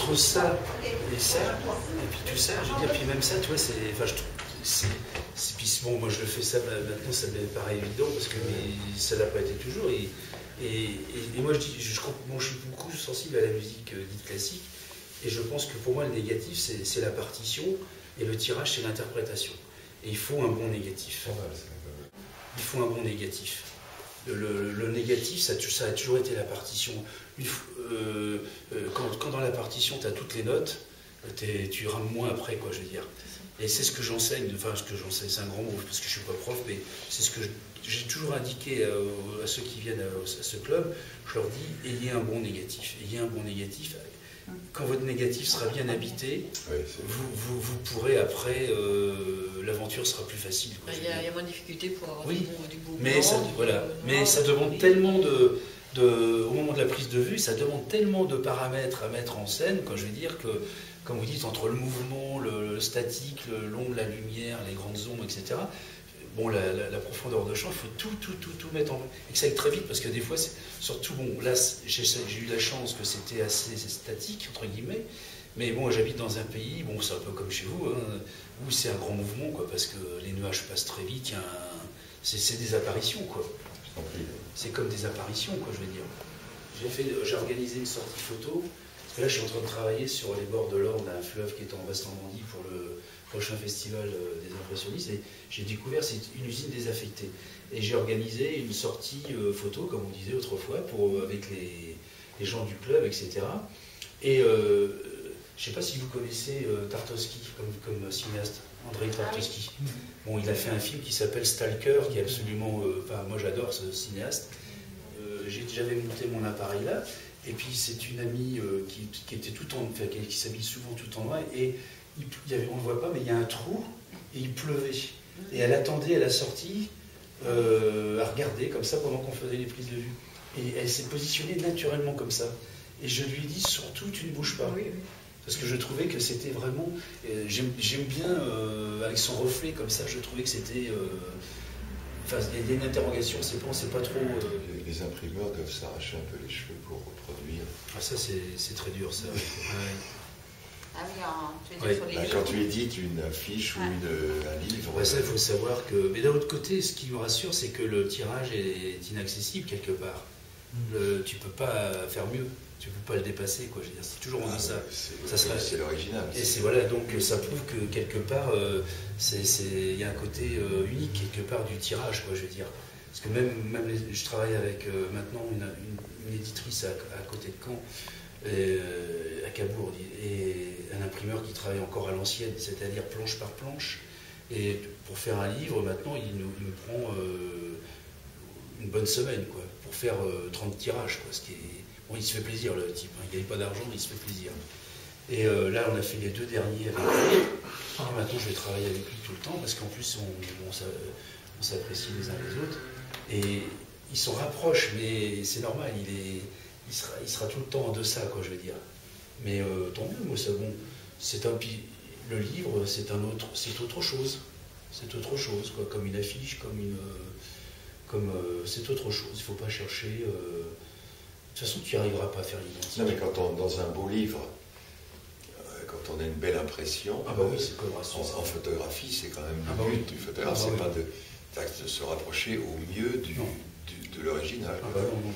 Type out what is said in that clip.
entre ça et ça, et puis tout ça, je veux dire, puis même ça, tu vois, c'est. Enfin, je trouve. Puis bon, moi je le fais ça maintenant, ça me paraît évident parce que ça n'a pas été toujours. Et moi je suis beaucoup sensible à la musique dite classique, et je pense que pour moi le négatif c'est la partition et le tirage c'est l'interprétation. Et il faut un bon négatif. Il faut un bon négatif. Le négatif, ça a toujours été la partition. Quand dans la partition tu as toutes les notes, tu rames moins après, quoi, je veux dire. Et c'est ce que j'enseigne, enfin ce que j'enseigne, c'est un grand mot parce que je ne suis pas prof, mais c'est ce que j'ai toujours indiqué à ceux qui viennent à ce club. Je leur dis, ayez un bon négatif. Ayez un bon négatif. Quand votre négatif sera bien habité, vous pourrez après, l'aventure sera plus facile. Il y a moins de difficultés pour avoir du beau mais ça, voilà. Mais ça demande tellement au moment de la prise de vue, ça demande tellement de paramètres à mettre en scène, quand je veux dire que, comme vous dites, entre le mouvement, le statique, l'ombre, la lumière, les grandes ombres, etc., bon, la profondeur de champ, il faut tout mettre en place. Et que ça aille très vite, parce que des fois, surtout, bon, là, j'ai eu la chance que c'était assez statique, entre guillemets, mais bon, j'habite dans un pays, bon, c'est un peu comme chez vous, hein, où c'est un grand mouvement, quoi, parce que les nuages passent très vite, c'est des apparitions, quoi. C'est comme des apparitions, quoi, je veux dire. J'ai organisé une sortie photo. Parce que là, je suis en train de travailler sur les bords de l'Orne, un fleuve qui est en Basse-Normandie pour le prochain festival des impressionnistes. Et j'ai découvert, c'est une usine désaffectée. Et j'ai organisé une sortie photo, comme on disait autrefois, avec les gens du club, etc. Et je ne sais pas si vous connaissez Tartowski comme cinéaste, Andrei Tartowski. Bon, il a fait un film qui s'appelle Stalker, qui est absolument... Enfin, moi, j'adore ce cinéaste. J'avais monté mon appareil là. Et puis c'est une amie qui était qui s'habille souvent tout en noir, et on ne voit pas, mais il y a un trou, et il pleuvait. Et elle attendait à la sortie, à regarder comme ça pendant qu'on faisait les prises de vue. Et elle s'est positionnée naturellement comme ça. Et je lui ai dit, surtout, tu ne bouges pas. Parce que je trouvais que c'était vraiment... J'aime bien, avec son reflet comme ça, je trouvais que c'était... Enfin, il y a une interrogation, c'est pas trop... Les imprimeurs doivent s'arracher un peu les cheveux pour reproduire. Ah, ça, c'est très dur, ça. Ah oui, tu veux dire sur les quand tu édites une affiche ou un livre... Ça, il faut savoir que... Mais d'un autre côté, ce qui me rassure, c'est que le tirage est inaccessible quelque part. Tu peux pas faire mieux. Tu ne peux pas le dépasser, quoi. Je veux dire, c'est toujours ça. C'est l'original. Et voilà, donc ça prouve que quelque part, il y a un côté unique quelque part du tirage, quoi. Je veux dire, parce que même je travaille avec maintenant une éditrice à côté de Caen, à Cabourg, et un imprimeur qui travaille encore à l'ancienne, c'est-à-dire planche par planche. Et pour faire un livre, maintenant, il nous prend une bonne semaine, quoi, pour faire 30 tirages, quoi, ce qui est... Bon, il se fait plaisir, le type. Hein. Il ne gagne pas d'argent, mais il se fait plaisir. Et là, on a fait les 2 derniers avec lui. Et maintenant, je vais travailler avec lui tout le temps, parce qu'en plus, on s'apprécie les uns les autres. Et il s'en rapproche, mais c'est normal. Il sera tout le temps en deçà, quoi, je veux dire. Mais tant mieux, moi, ça, bon. Le livre, c'est autre chose. C'est autre chose, quoi, comme une affiche, c'est autre chose. Il ne faut pas chercher... De toute façon, tu n'y arriveras pas à faire l'identité. Non, mais dans un beau livre, quand on a une belle impression, en photographie, c'est quand même le but du photographe, c'est pas de se rapprocher au mieux de l'original. Non.